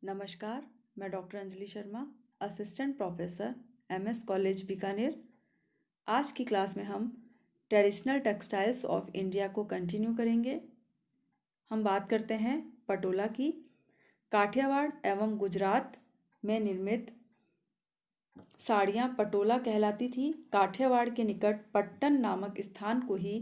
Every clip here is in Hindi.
नमस्कार, मैं doctor Anjali Sharma, assistant professor MS college Bikaner. आज की क्लास में हम ट्रेडिशनल टेक्सटाइल्स ऑफ इंडिया को कंटिन्यू करेंगे। हम बात करते हैं पटोला की। काठियावाड़ एवं गुजरात में निर्मित साड़ियाँ पटोला कहलाती थी। काठियावाड़ के निकट पट्टन नामक स्थान को ही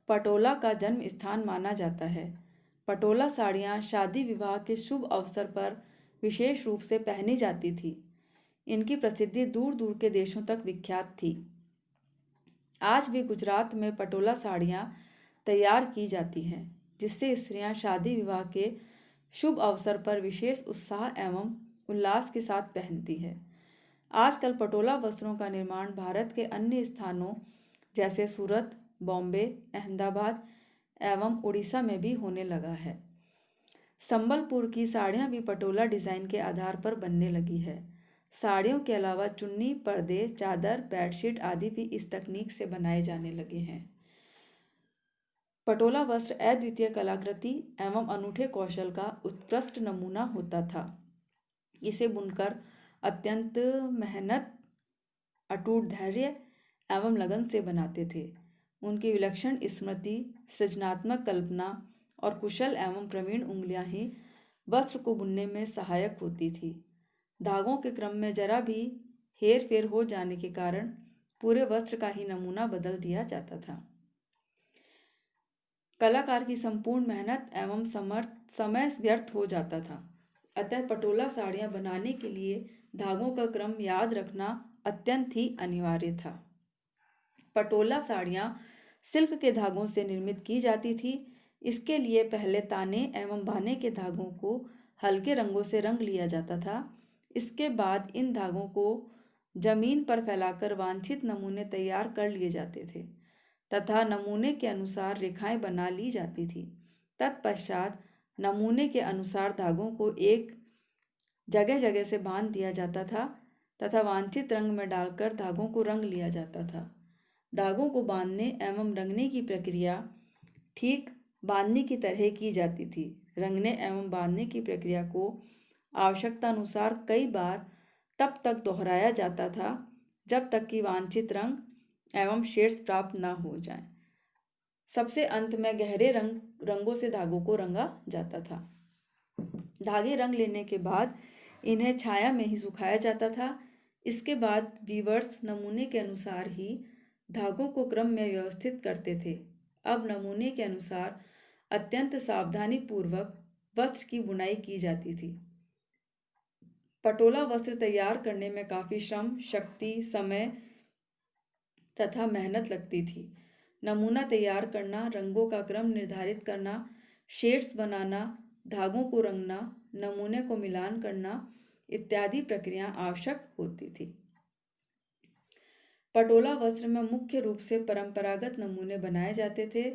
पटोला का जन्म स्थान माना जाता है। पटोला साड़ियाँ शादी विवाह के शुभ अवसर पर विशेष रूप से पहनी जाती थी। इनकी प्रसिद्धि दूर दूर के देशों तक विख्यात थी। आज भी गुजरात में पटोला साड़ियाँ तैयार की जाती हैं, जिससे स्त्रियाँ शादी विवाह के शुभ अवसर पर विशेष उत्साह एवं उल्लास के साथ पहनती है। आजकल पटोला वस्त्रों का निर्माण भारत के अन्य स्थानों जैसे सूरत, बॉम्बे, अहमदाबाद एवं उड़ीसा में भी होने लगा है। संबलपुर की साड़ियाँ भी पटोला डिज़ाइन के आधार पर बनने लगी है। साड़ियों के अलावा चुन्नी, पर्दे, चादर, बेडशीट आदि भी इस तकनीक से बनाए जाने लगे हैं। पटोला वस्त्र अद्वितीय कलाकृति एवं अनूठे कौशल का उत्कृष्ट नमूना होता था। इसे बुनकर अत्यंत मेहनत, अटूट धैर्य एवं लगन से बनाते थे। उनकी विलक्षण स्मृति, सृजनात्मक कल्पना और कुशल एवं प्रवीण उंगलियां ही वस्त्र को बुनने में सहायक होती थी। धागों के क्रम में जरा भी हेर फेर हो जाने के कारण पूरे वस्त्र का ही नमूना बदल दिया जाता था। कलाकार की संपूर्ण मेहनत एवं समय व्यर्थ हो जाता था। अतः पटोला साड़ियाँ बनाने के लिए धागों का क्रम याद रखना अत्यंत ही अनिवार्य था। पटोला साड़ियाँ सिल्क के धागों से निर्मित की जाती थी। इसके लिए पहले ताने एवं बाने के धागों को हल्के रंगों से रंग लिया जाता था। इसके बाद इन धागों को जमीन पर फैलाकर वांछित नमूने तैयार कर लिए जाते थे तथा नमूने के अनुसार रेखाएं बना ली जाती थी। तत्पश्चात नमूने के अनुसार धागों को एक जगह जगह से बांध दिया जाता था तथा वांछित रंग में डालकर धागों को रंग लिया जाता था। धागों को बांधने एवं रंगने की प्रक्रिया ठीक बांधने की तरह की जाती थी। रंगने एवं बांधने की प्रक्रिया को आवश्यकता अनुसार कई बार तब तक दोहराया जाता था जब तक कि वांछित रंग एवं शेड्स प्राप्त न हो जाएं। सबसे अंत में गहरे रंगों से धागों को रंगा जाता था। धागे रंग लेने के बाद इन्हें छाया में ही सुखाया जाता था। इसके बाद वीवर्स नमूने के अनुसार ही धागों को क्रम में व्यवस्थित करते थे। अब नमूने के अनुसार अत्यंत सावधानी पूर्वक वस्त्र की बुनाई की जाती थी। पटोला वस्त्र तैयार करने में काफ़ी श्रम, शक्ति, समय तथा मेहनत लगती थी। नमूना तैयार करना, रंगों का क्रम निर्धारित करना, शेड्स बनाना, धागों को रंगना, नमूने को मिलान करना इत्यादि प्रक्रियाएं आवश्यक होती थी। पटोला वस्त्र में मुख्य रूप से परंपरागत नमूने बनाए जाते थे,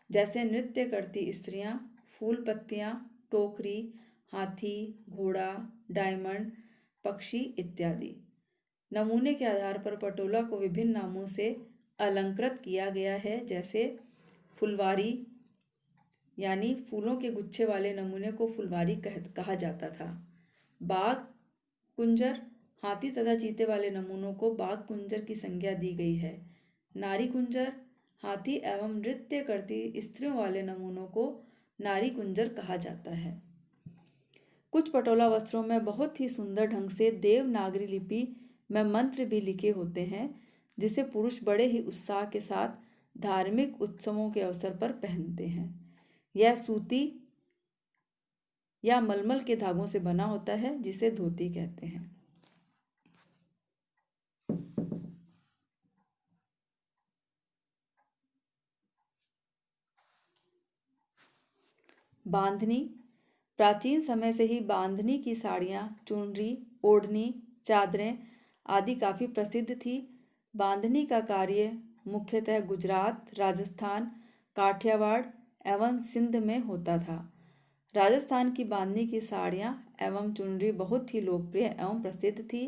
जैसे नृत्य करती स्त्रियां, फूल पत्तियां, टोकरी, हाथी, घोड़ा, डायमंड, पक्षी इत्यादि। नमूने के आधार पर पटोला को विभिन्न नामों से अलंकृत किया गया है, जैसे फुलवारी यानी फूलों के गुच्छे वाले नमूने को फुलवारी कहा जाता था। बाघ, कुंजर, हाथी तथा चीते वाले नमूनों को बाघ कुंजर की संज्ञा दी गई है। नारी कुंजर, हाथी एवं नृत्य करती स्त्रियों वाले नमूनों को नारी कुंजर कहा जाता है। कुछ पटोला वस्त्रों में बहुत ही सुंदर ढंग से देवनागरी लिपि में मंत्र भी लिखे होते हैं, जिसे पुरुष बड़े ही उत्साह के साथ धार्मिक उत्सवों के अवसर पर पहनते हैं। यह सूती या मलमल के धागों से बना होता है, जिसे धोती कहते हैं। बांधनी। प्राचीन समय से ही बांधनी की साड़ियाँ, चुनरी, ओढ़नी, चादरें आदि काफ़ी प्रसिद्ध थी। बांधनी का कार्य मुख्यतः गुजरात, राजस्थान, काठियावाड़ एवं सिंध में होता था। राजस्थान की बांधनी की साड़ियाँ एवं चुनरी बहुत ही लोकप्रिय एवं प्रसिद्ध थी।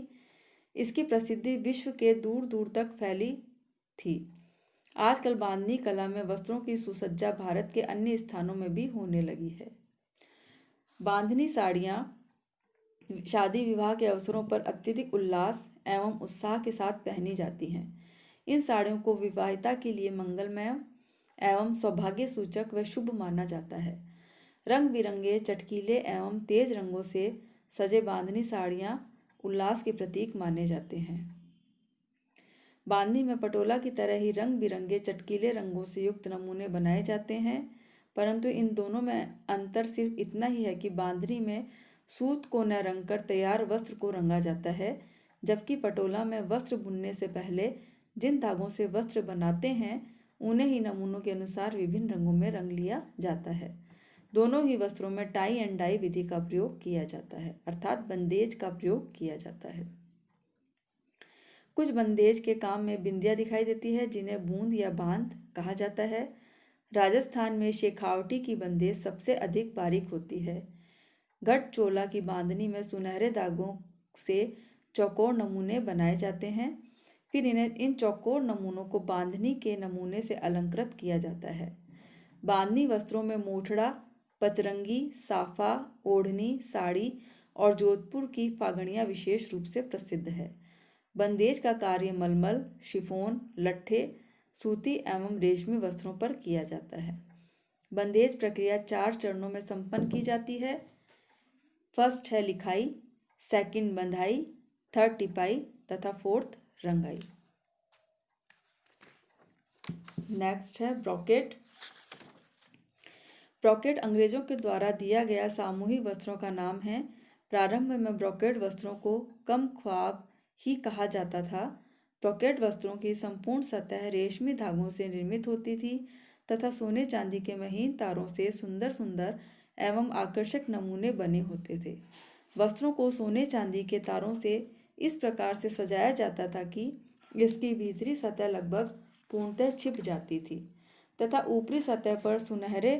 इसकी प्रसिद्धि विश्व के दूर दूर तक फैली थी। आजकल बांधनी कला में वस्त्रों की सुसज्जा भारत के अन्य स्थानों में भी होने लगी है। बांधनी साड़ियाँ शादी विवाह के अवसरों पर अत्यधिक उल्लास एवं उत्साह के साथ पहनी जाती हैं। इन साड़ियों को विवाहिता के लिए मंगलमय एवं सौभाग्य सूचक व शुभ माना जाता है। रंग बिरंगे चटकीले एवं तेज रंगों से सजे बांधनी साड़ियाँ उल्लास के प्रतीक माने जाते हैं। बांधनी में पटोला की तरह ही रंग बिरंगे चटकीले रंगों से युक्त नमूने बनाए जाते हैं, परंतु इन दोनों में अंतर सिर्फ इतना ही है कि बांधनी में सूत को न रंगकर तैयार वस्त्र को रंगा जाता है, जबकि पटोला में वस्त्र बुनने से पहले जिन धागों से वस्त्र बनाते हैं उन्हें ही नमूनों के अनुसार विभिन्न रंगों में रंग लिया जाता है। दोनों ही वस्त्रों में टाई एंड डाई विधि का प्रयोग किया जाता है, अर्थात बंदेज का प्रयोग किया जाता है। कुछ बंदेज के काम में बिंदिया दिखाई देती है, जिन्हें बूंद या बांध कहा जाता है। राजस्थान में शेखावटी की बंदेज सबसे अधिक बारीक होती है। गढ़ चोला की बांधनी में सुनहरे धागों से चौकोर नमूने बनाए जाते हैं, फिर इन चौकोर नमूनों को बांधनी के नमूने से अलंकृत किया जाता है। बांधनी वस्त्रों में मोठड़ा, पचरंगी, साफा, ओढ़नी, साड़ी और जोधपुर की फागड़ियाँ विशेष रूप से प्रसिद्ध है। बंदेज का कार्य मलमल, शिफॉन, लट्ठे, सूती एवं रेशमी वस्त्रों पर किया जाता है। बंदेज प्रक्रिया 4 चरणों में संपन्न की जाती है। फर्स्ट है लिखाई, सेकंड बंधाई, थर्ड टिपाई तथा फोर्थ रंगाई। नेक्स्ट है ब्रोकेट। ब्रोकेट अंग्रेजों के द्वारा दिया गया सामूहिक वस्त्रों का नाम है। प्रारंभ में ब्रोकेट वस्त्रों को कम ख्वाब ही कहा जाता था। ब्रोकेट वस्त्रों की संपूर्ण सतह रेशमी धागों से निर्मित होती थी तथा सोने चांदी के महीन तारों से सुंदर सुंदर एवं आकर्षक नमूने बने होते थे। वस्त्रों को सोने चांदी के तारों से इस प्रकार से सजाया जाता था कि इसकी भीतरी सतह लगभग पूर्णतः छिप जाती थी तथा ऊपरी सतह पर सुनहरे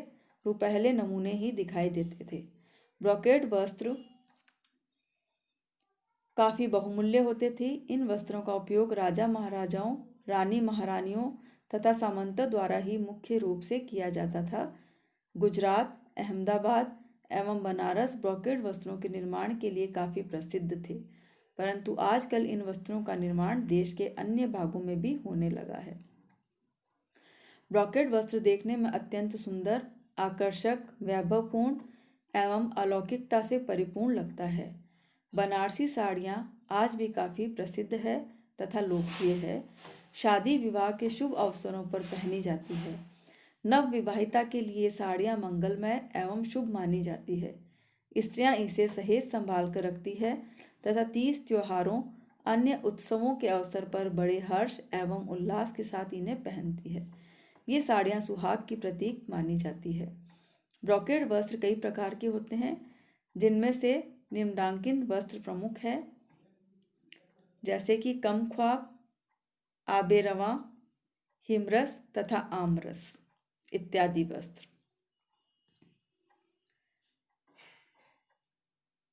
रुपहले नमूने ही दिखाई देते थे। ब्रोकेट वस्त्र काफ़ी बहुमूल्य होते थे। इन वस्त्रों का उपयोग राजा महाराजाओं, रानी महारानियों तथा सामंतों द्वारा ही मुख्य रूप से किया जाता था। गुजरात, अहमदाबाद एवं बनारस ब्रोकेट वस्त्रों के निर्माण के लिए काफ़ी प्रसिद्ध थे, परंतु आजकल इन वस्त्रों का निर्माण देश के अन्य भागों में भी होने लगा है। ब्रोकेट वस्त्र देखने में अत्यंत सुंदर, आकर्षक, वैभवपूर्ण एवं अलौकिकता से परिपूर्ण लगता है। बनारसी साड़ियाँ आज भी काफ़ी प्रसिद्ध है तथा लोकप्रिय है। शादी विवाह के शुभ अवसरों पर पहनी जाती है। नव विवाहिता के लिए साड़ियाँ मंगलमय एवं शुभ मानी जाती है। स्त्रियाँ इसे सहेज संभाल कर रखती है तथा तीज त्योहारों, अन्य उत्सवों के अवसर पर बड़े हर्ष एवं उल्लास के साथ इन्हें पहनती है। ये साड़ियाँ सुहाग की प्रतीक मानी जाती है। ब्रोकेड वस्त्र कई प्रकार के होते हैं, जिनमें से निम्नलिखित वस्त्र प्रमुख है, जैसे कि कम ख्वाब, आबे रवां, हिमरस तथा आमरस इत्यादि वस्त्र।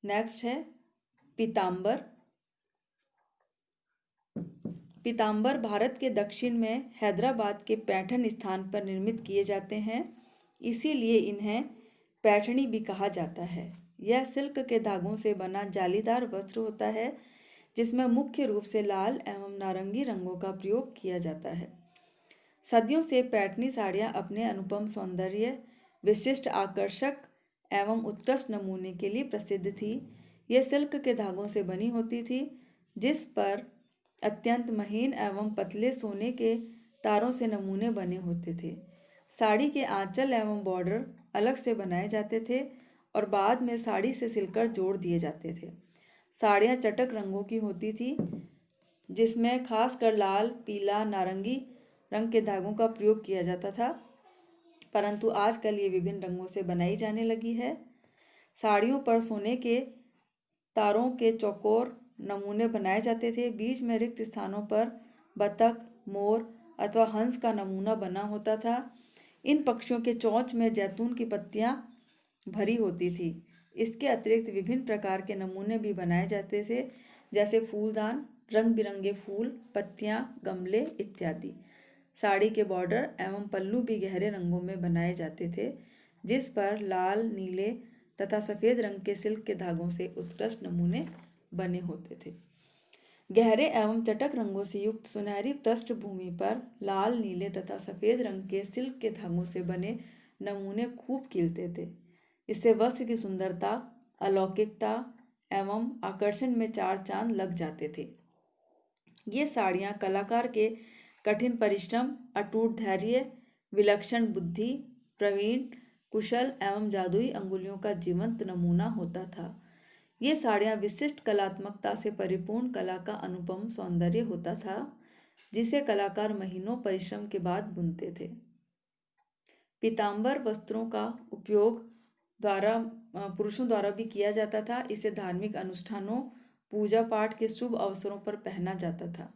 नेक्स्ट है पीतांबर। पीतांबर भारत के दक्षिण में हैदराबाद के पैठण स्थान पर निर्मित किए जाते हैं, इसीलिए इन्हें पैठणी भी कहा जाता है। यह सिल्क के धागों से बना जालीदार वस्त्र होता है, जिसमें मुख्य रूप से लाल एवं नारंगी रंगों का प्रयोग किया जाता है। सदियों से पैठनी साड़ियाँ अपने अनुपम सौंदर्य, विशिष्ट आकर्षक एवं उत्कृष्ट नमूने के लिए प्रसिद्ध थी। यह सिल्क के धागों से बनी होती थी, जिस पर अत्यंत महीन एवं पतले सोने के तारों से नमूने बने होते थे। साड़ी के आंचल एवं बॉर्डर अलग से बनाए जाते थे और बाद में साड़ी से सिलकर जोड़ दिए जाते थे। साड़ियाँ चटक रंगों की होती थी, जिसमें खासकर लाल, पीला, नारंगी रंग के धागों का प्रयोग किया जाता था, परंतु आजकल ये विभिन्न रंगों से बनाई जाने लगी है। साड़ियों पर सोने के तारों के चौकोर नमूने बनाए जाते थे। बीच में रिक्त स्थानों पर बतख, मोर अथवा हंस का नमूना बना होता था। इन पक्षियों के चोंच में जैतून की पत्तियां भरी होती थी। इसके अतिरिक्त विभिन्न प्रकार के नमूने भी बनाए जाते थे, जैसे फूलदान, रंग बिरंगे फूल, पत्तियां, गमले इत्यादि। साड़ी के बॉर्डर एवं पल्लू भी गहरे रंगों में बनाए जाते थे, जिस पर लाल, नीले, तथा सफ़ेद रंग के सिल्क के धागों से उत्कृष्ट नमूने बने होते थे। गहरे एवं चटक रंगों से युक्त सुनहरी पृष्ठभूमि पर लाल, नीले तथा सफ़ेद रंग के सिल्क के धागों से बने नमूने खूब खिलते थे। इससे वस्त्र की सुंदरता, अलौकिकता एवं आकर्षण में चार चांद लग जाते थे। ये साड़ियाँ कलाकार के कठिन परिश्रम, अटूट धैर्य, विलक्षण बुद्धि, प्रवीण, कुशल एवं जादुई अंगुलियों का जीवंत नमूना होता था। ये साड़ियाँ विशिष्ट कलात्मकता से परिपूर्ण कला का अनुपम सौंदर्य होता था, जिसे कलाकार महीनों परिश्रम के बाद बुनते थे। पीतांबर वस्त्रों का उपयोग पुरुषों द्वारा भी किया जाता था। इसे धार्मिक अनुष्ठानों, पूजा पाठ के शुभ अवसरों पर पहना जाता था।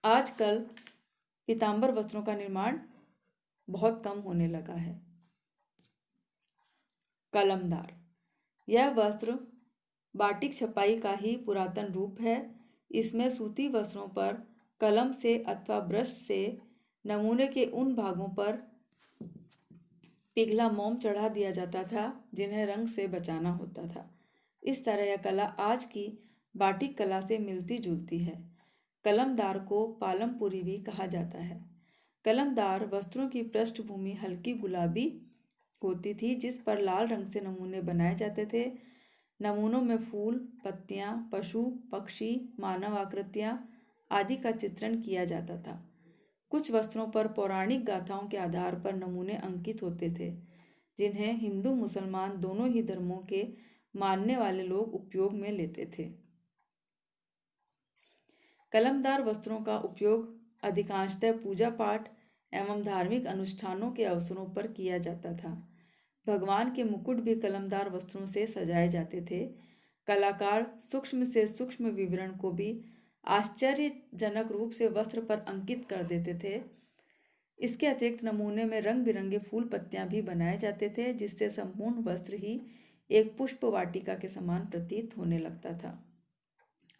आजकल पीतांबर वस्त्रों का निर्माण बहुत कम होने लगा है। कलमदार, यह वस्त्र बाटिक छपाई का ही पुरातन रूप है। इसमें सूती वस्त्रों पर कलम से अथवा ब्रश से नमूने के उन भागों पर पिघला मोम चढ़ा दिया जाता था जिन्हें रंग से बचाना होता था। इस तरह यह कला आज की बाटिक कला से मिलती जुलती है। कलमदार को पालमपुरी भी कहा जाता है। कलमदार वस्त्रों की पृष्ठभूमि हल्की गुलाबी होती थी, जिस पर लाल रंग से नमूने बनाए जाते थे। नमूनों में फूल, पत्तियां, पशु, पक्षी, मानव आकृतियां आदि का चित्रण किया जाता था। कुछ वस्त्रों पर पौराणिक गाथाओं के आधार पर नमूने अंकित होते थे, जिन्हें हिंदू मुसलमान दोनों ही धर्मों के मानने वाले लोग उपयोग में लेते थे। कलमदार वस्त्रों का उपयोग अधिकांशतः पूजा पाठ एवं धार्मिक अनुष्ठानों के अवसरों पर किया जाता था। भगवान के मुकुट भी कलमदार वस्त्रों से सजाए जाते थे। कलाकार सूक्ष्म से सूक्ष्म विवरण को भी आश्चर्यजनक रूप से वस्त्र पर अंकित कर देते थे। इसके अतिरिक्त नमूने में रंग बिरंगे फूल पत्तियां भी बनाए जाते थे, जिससे संपूर्ण वस्त्र ही एक पुष्प वाटिका के समान प्रतीत होने लगता था।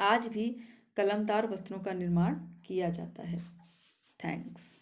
आज भी कलमदार वस्त्रों का निर्माण किया जाता है। थैंक्स।